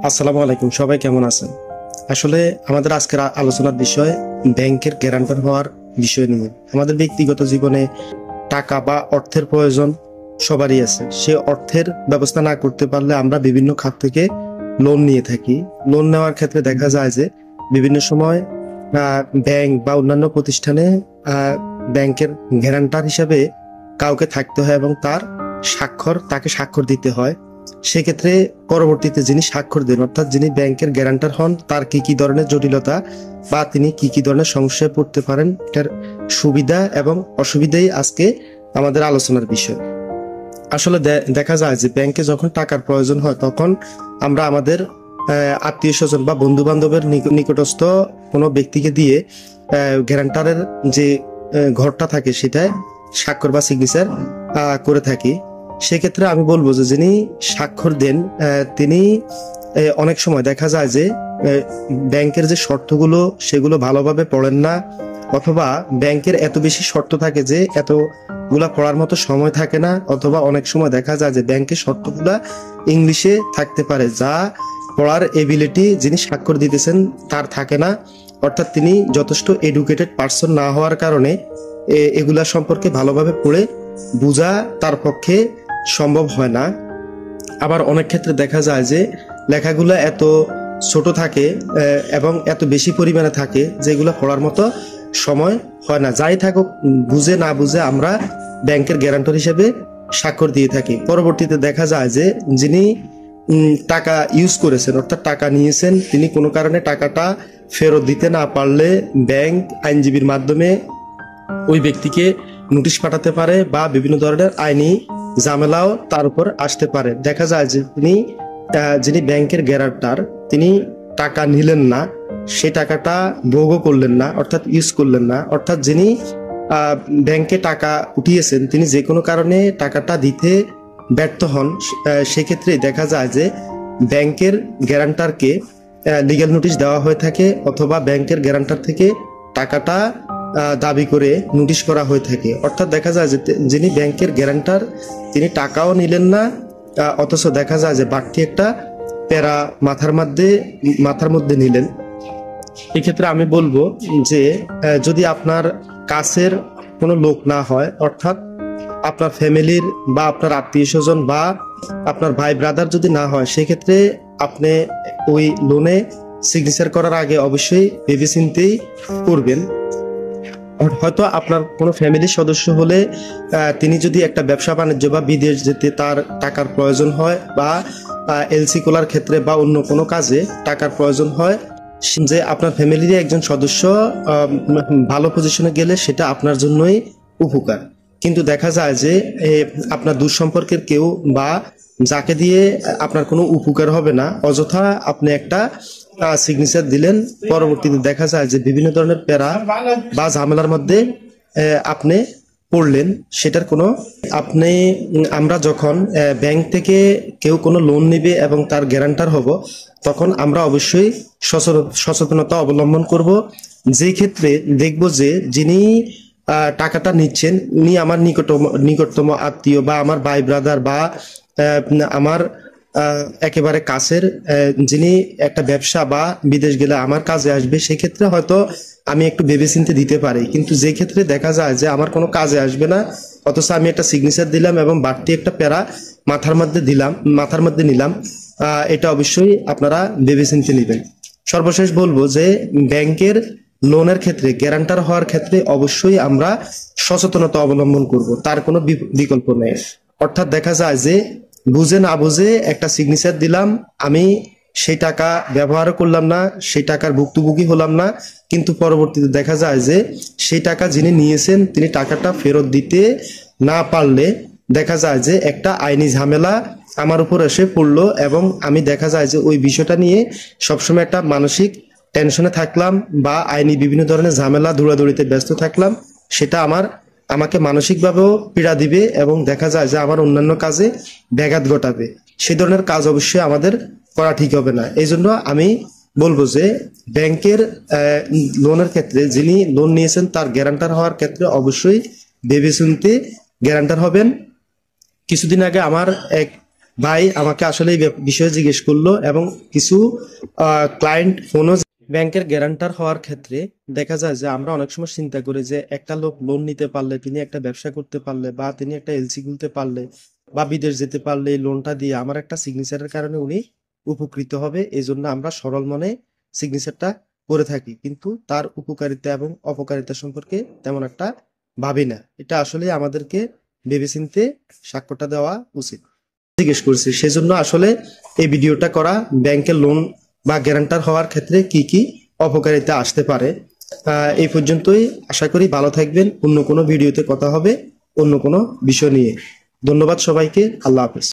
আসসালামু আলাইকুম, সবাই কেমন আছেন? আসলে আমাদের আজকের আলোচনার বিষয় ব্যাংকের গ্যারান্টার হওয়ার বিষয় নিয়ে। আমাদের ব্যক্তিগত জীবনে টাকা বা অর্থের প্রয়োজন সবারই আছে। সে অর্থের ব্যবস্থা না করতে পারলে আমরা বিভিন্ন খাত থেকে লোন নিয়ে থাকি। লোন নেওয়ার ক্ষেত্রে দেখা যায় যে বিভিন্ন সময় ব্যাংক বা অন্যান্য প্রতিষ্ঠানে ব্যাংকের গ্যারান্টার হিসেবে কাউকে থাকতে হয় এবং তাকে স্বাক্ষর দিতে হয়। সেক্ষেত্রে পরবর্তীতে যিনি স্বাক্ষর দেন, অর্থাৎ যিনি ব্যাংকের গ্যারান্টার হন, তার কি কি ধরনের জটিলতা বা তিনি কি কি ধরনের সমস্যায় পড়তে পারেন, এটার সুবিধা এবং অসুবিধাই আজকে আমাদের আলোচনার বিষয়। আসলে দেখা যায় যে ব্যাংকে যখন টাকার প্রয়োজন হয় তখন আমরা আমাদের আত্মীয় স্বজন বা বন্ধু বান্ধবের নিকটস্থ কোনো ব্যক্তিকে দিয়ে গ্যারান্টারের যে ঘরটা থাকে সেটায় স্বাক্ষর বা সিগনেচার করে থাকি। সেক্ষেত্রে আমি বলবো যে যিনি স্বাক্ষর দেন তিনি অনেক সময় দেখা যায় যে ব্যাংকের যে শর্তগুলো সেগুলো ভালোভাবে পড়েন না, অথবা ব্যাংকের এত বেশি শর্ত থাকে যে এতগুলা পড়ার মতো সময় থাকে না, অথবা অনেক সময় দেখা যায় যে ব্যাংকের শর্তগুলা ইংলিশে থাকতে পারে, যা পড়ার এবিলিটি যিনি স্বাক্ষর দিতেছেন তার থাকে না। অর্থাৎ তিনি যথেষ্ট এডুকেটেড পার্সন না হওয়ার কারণে এগুলা সম্পর্কে ভালোভাবে পড়ে বোঝা তার পক্ষে সম্ভব হয় না। আবার অনেক ক্ষেত্রে দেখা যায় যে লেখাগুলো এত ছোট থাকে এবং এত বেশি পরিমাণে থাকে যেগুলো পড়ার মতো সময় হয় না। যাই থাকুক, বুঝে না বুঝে আমরা ব্যাংকের গ্যারান্টর হিসেবে স্বাক্ষর দিয়ে থাকি। পরবর্তীতে দেখা যায় যে যিনি টাকা ইউজ করেছেন, অর্থাৎ টাকা নিয়েছেন, তিনি কোনো কারণে টাকাটা ফেরত দিতে না পারলে ব্যাংক আইনজীবীর মাধ্যমে ওই ব্যক্তিকে নোটিশ পাঠাতে পারে বা বিভিন্ন ধরনের আইনি ঝামেলাও তার উপর আসতে পারে। দেখা যায় যে যিনি ব্যাংকের গ্যারান্টার তিনি টাকা নিলেন না, সে টাকাটা ভোগও করলেন না, অর্থাৎ ইউজ করলেন না। অর্থাৎ যিনি ব্যাংকে টাকা উঠিয়েছেন তিনি যে কোনো কারণে টাকাটা দিতে ব্যর্থ হন, সেক্ষেত্রে দেখা যায় যে ব্যাংকের গ্যারান্টারকে লিগ্যাল নোটিশ দেওয়া হয়ে থাকে, অথবা ব্যাংকের গ্যারান্টার থেকে টাকাটা দাবি করে নোটিশ করা হয়ে থাকে। অর্থাৎ দেখা যায় যে যিনি ব্যাংকের গ্যারান্টার তিনি টাকাও নিলেন না, অথচ দেখা যায় যে বাড়তি একটা প্যারা মাথার মধ্যে নিলেন। এক্ষেত্রে আমি বলবো যে যদি আপনার কাছের কোনো লোক না হয়, অর্থাৎ আপনার ফ্যামিলির বা আপনার আত্মীয় স্বজন বা আপনার ভাই ব্রাদার যদি না হয়, সেক্ষেত্রে আপনি ওই লোনে সিগনেচার করার আগে অবশ্যই ভেবেচিন্তেই করবেন। হয়তো আপনার কোনো ফ্যামিলির সদস্য হলে তিনি যদি একটা ব্যবসা বাণিজ্য বা বিদেশ যেতে তার টাকার প্রয়োজন হয়, বা এলসি খোলার ক্ষেত্রে বা অন্য কোনো কাজে টাকার প্রয়োজন হয়, যে আপনার ফ্যামিলির একজন সদস্য ভালো পজিশনে গেলে সেটা আপনার জন্যই উপকার। কিন্তু দেখা যায় যে আপনার দূর সম্পর্কের কেউ বা যাকে দিয়ে আপনার কোনো উপকার হবে না, অযথা আপনি একটা সিগনেচার দিলেন, পরবর্তীতে দেখা যায় যে বিভিন্ন ধরনের প্যারা বা ঝামেলার মধ্যে আপনি পড়লেন। সেটার কোনো আমরা যখন ব্যাংক থেকে কেউ কোনো লোন নিবে এবং তার গ্যারান্টার হব, তখন আমরা অবশ্যই সচেতনতা অবলম্বন করব। যেই ক্ষেত্রে দেখব যে যিনি টাকাটা নিচ্ছেন উনি আমার নিকটতম আত্মীয় বা আমার ভাই ব্রাদার বা আমার একেবারে কাছের, যিনি একটা ব্যবসা বা বিদেশ গেলে আমার কাজে আসবে, সেক্ষেত্রে হয়তো আমি একটু ভেবেচিন্তে দিতে পারি। কিন্তু যে ক্ষেত্রে দেখা যায় যে আমার কোনো কাজে আসবে না, অথচ আমি একটা সিগনেচার দিলাম এবং বাড়তি একটা প্যারা মাথার মধ্যে নিলাম, এটা অবশ্যই আপনারা ভেবেচিন্তে নেবেন। সর্বশেষ বলবো যে ব্যাংকের লোনের ক্ষেত্রে গ্যারান্টার হওয়ার ক্ষেত্রে অবশ্যই আমরা সচেতনতা অবলম্বন করব, তার কোনো বিকল্প নেই। অর্থাৎ দেখা যায় যে বুঝে না বুঝে একটা সিগনেচার দিলাম, আমি সেই টাকা ব্যবহারও করলাম না, সেই টাকার ভুক্তভোগী হলাম না, কিন্তু পরবর্তীতে দেখা যায় যে সেই টাকা যিনি নিয়েছেন তিনি টাকাটা ফেরত দিতে না পারলে দেখা যায় যে একটা আইনি ঝামেলা আমার উপর এসে পড়লো, এবং আমি দেখা যায় যে ওই বিষয়টা নিয়ে সবসময় একটা মানসিক টেনশনে থাকলাম বা আইনি বিভিন্ন ধরনের ঝামেলা দৌড়াদৌড়িতে ব্যস্ত থাকলাম। সেটা আমাকে মানসিকভাবেও পীড়া দিবে এবং দেখা যায় যে আমার অন্যান্য কাজে ব্যাঘাত ঘটাবে। সেই ধরনের কাজ অবশ্যই আমাদের করা ঠিক হবে না। এই জন্য আমি বলবো যে ব্যাংকের লোনের ক্ষেত্রে যিনি লোন নিয়েছেন তার গ্যারান্টার হওয়ার ক্ষেত্রে অবশ্যই ভেবেচিন্তে গ্যারান্টার হবেন। কিছুদিন আগে আমার এক ভাই আমাকে আসলে এই বিষয়ে জিজ্ঞেস করলো এবং কিছু ক্লায়েন্ট ফোনও ব্যাংকের গ্যারান্টার হওয়ার ক্ষেত্রে দেখা যায় যে আমরা অনেক সময় চিন্তা করি যে একটা লোক লোন নিতে পারলে, তিনি একটা ব্যবসা করতে পারলে বা তিনি একটা এলসি খুলতে পারলে বা বিদেশ যেতে পারলে এই লোনটা দিয়ে আমার একটা সিগনেচারের কারণে উনি উপকৃত হবে, এই জন্য আমরা সরল মনে সিগনেচারটা করে থাকি, কিন্তু তার উপকারিতা এবং অপকারিতা সম্পর্কে তেমন একটা ভাবি না। এটা আসলে আমাদেরকে ভেবেচিন্তে স্বাক্ষরটা দেওয়া উচিত। জিজ্ঞেস করছি সেজন্য আসলে এই ভিডিওটা করা, ব্যাংকের লোন বা গ্যারান্টার হওয়ার ক্ষেত্রে কি কি অপকারিতা আসতে পারে। এই পর্যন্তই, আশা করি ভালো থাকবেন। অন্য কোনো ভিডিওতে কথা হবে অন্য কোনো বিষয় নিয়ে। ধন্যবাদ সবাইকে, আল্লাহ হাফেজ।